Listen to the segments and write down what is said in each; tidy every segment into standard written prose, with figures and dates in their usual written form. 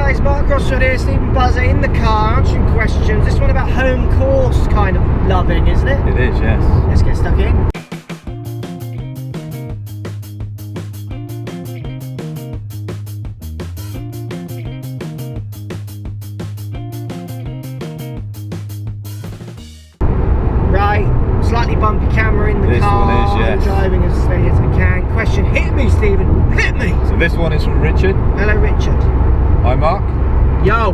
guys, Mark Crossfield here, Steve Buzza in the car, answering questions. This one about home course kind of loving, isn't it? It is, yes. Let's get stuck in. Right, slightly bumpy camera in the car. This one is, yes. I'm driving as steady as I can. Question, hit me, Stephen, hit me! So this one is from Richard. Hello, Richard. Hi, Mark. Yo!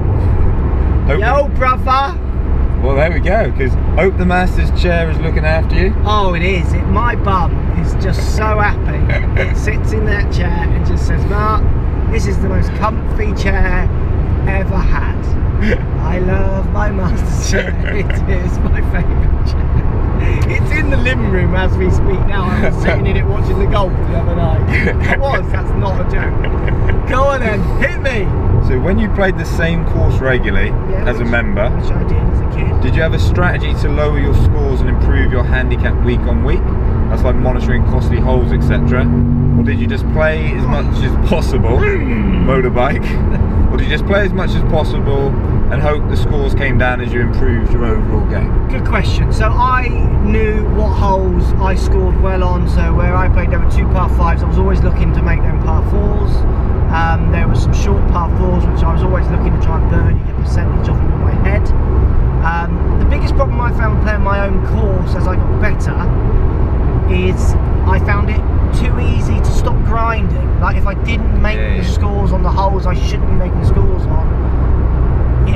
Yo, brother! Well, there we go, because hope the Master's chair is looking after you. Oh, it is. My bum is just so happy. It sits in that chair and just says, Mark, this is the most comfy chair ever had. I love my Master's chair. It is my favourite chair. It's in the living room as we speak now. I was sitting in it watching the golf the other night. I was, that's not a joke. Go on then, hit me. So when you played the same course regularly as a member, which I did as a kid, did you have a strategy to lower your scores and improve your handicap week on week? That's like monitoring costly holes, etc. Or did you just play as much as possible, motorbike, or did you just play as much as possible and hope the scores came down as you improved your overall game? Good question. So I knew what holes I scored well on, so where I played there were 2 par 5s, I was always looking to make them par 4s. There were some short par 4s which I was always looking to try and birdie a percentage of them in my head. The biggest problem I found playing my own course as I got better is I found it too easy to stop grinding. Like if I didn't make the scores on the holes I should be making scores on,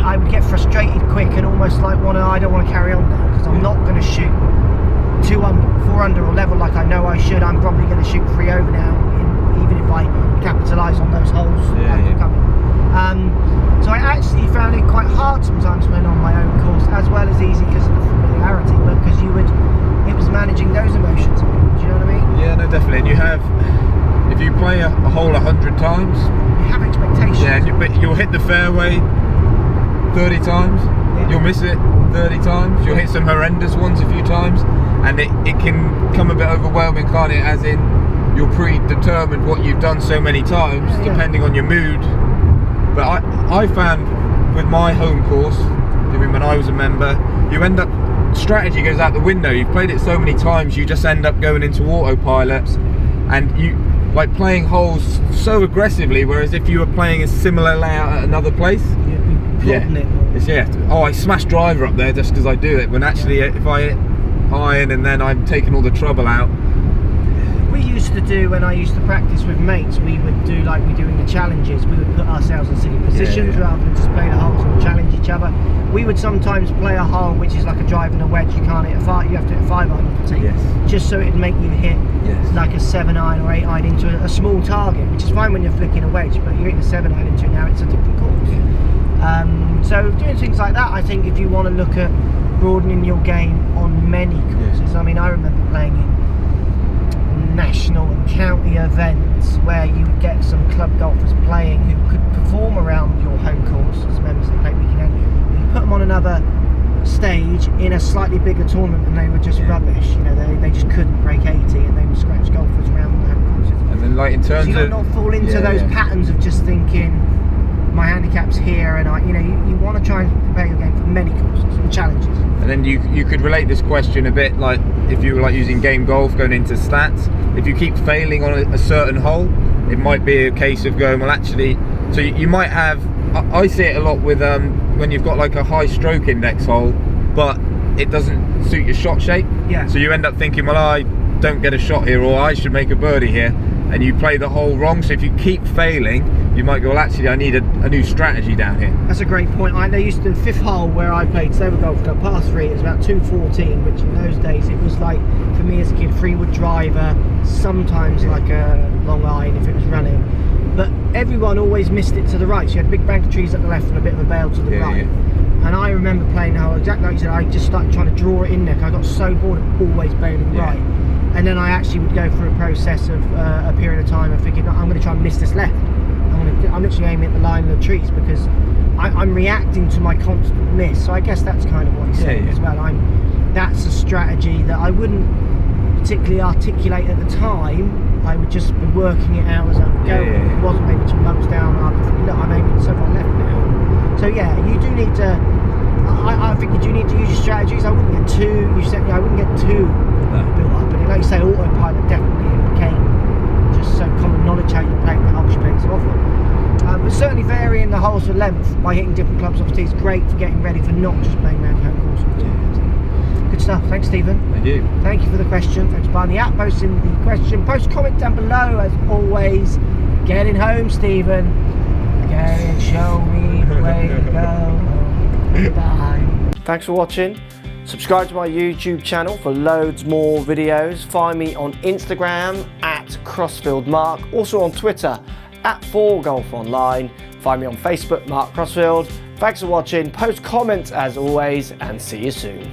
I would get frustrated quick and almost like I don't want to carry on now, because I'm not going to shoot 2 under, 4 under or level like I know I should. I'm probably going to shoot 3 over now, even if I capitalise on those holes. So I actually found it quite hard sometimes playing on my own course, as well as easy because of the familiarity, but because it was managing those emotions. Do you know what I mean? Yeah, no, definitely. And you have, if you play a hole 100 times, you have expectations. Yeah, but you'll hit the fairway 30 times, you'll miss it 30 times, you'll hit some horrendous ones a few times, and it can come a bit overwhelming, can't it, as in you're predetermined what you've done so many times, depending on your mood. But I found with my home course, I mean, when I was a member, you end up, strategy goes out the window. You've played it so many times, you just end up going into autopilot, and you like playing holes so aggressively, whereas if you were playing a similar layout at another place, oh, I smashed driver up there just because I do it, when actually if I hit iron and then I'm taking all the trouble out. We used to do, when I used to practice with mates, we would do like we do in the challenges. We would put ourselves in silly positions rather than just play the holes and challenge each other. We would sometimes play a hole which is like a drive and a wedge. You can't hit a 5, you have to hit a 5 iron for tee, just so it'd make you hit like a 7 iron or 8 iron into a small target, which is fine when you're flicking a wedge, but you're hitting a 7 iron into it now, it's a different course. So doing things like that, I think if you want to look at broadening your game on many courses, I mean, I remember playing in national and county events where you would get some club golfers playing who could perform around your home course as members that play weekend. You put them on another stage in a slightly bigger tournament and they were just rubbish. You know, they just couldn't break 80 and they were scratch golfers around the home courses. And then, like in terms so you not fall into those patterns of just thinking my handicap's here, and you want to try and prepare your game for many courses and challenges. And then you could relate this question a bit like if you were like using game golf, going into stats. If you keep failing on a certain hole, it might be a case of going, well actually, so you might have, I see it a lot with when you've got like a high stroke index hole, but it doesn't suit your shot shape. So you end up thinking, well, I don't get a shot here, or I should make a birdie here, and you play the hole wrong. So if you keep failing, you might go, well actually I need a new strategy down here. That's a great point. They used to, the 5th hole where I played Sober Golf Club, par 3, it was about 214, which in those days it was like, for me as a kid, 3-wood driver, sometimes like a long iron if it was running, but everyone always missed it to the right, so you had a big bank of trees at the left and a bit of a bail to the right. And I remember playing the hole exactly like you said. I just started trying to draw it in there because I got so bored of always bailing right. And then I actually would go through a process of a period of time of thinking, no, I'm going to try and miss this left. I'm literally aiming at the line of the trees because I'm reacting to my constant miss. So I guess that's kind of what I'm saying as well. That's a strategy that I wouldn't particularly articulate at the time. I would just be working it out as I'm going. It wasn't maybe 2 months down. I'd be thinking, look, I'm aiming so far left now. need to. I think you do need to use your strategies. I wouldn't get too. I wouldn't get too built up in it. Like you say, autopilot definitely became just so common knowledge how you play the holes you play so often. But certainly varying the holes for length by hitting different clubs off the tee is great for getting ready for not just playing around home course all the time. Good stuff. Thanks, Stephen. Thank you. Thank you for the question. Thanks for buying the app, posting the question. Post comment down below as always. Getting home, Stephen. Get show me the way to go. Bye. Thanks for watching. Subscribe to my YouTube channel for loads more videos. Find me on Instagram at Crossfield Mark. Also on Twitter at 4golfonline. Find me on Facebook, Mark Crossfield. Thanks for watching. Post comments as always, and see you soon.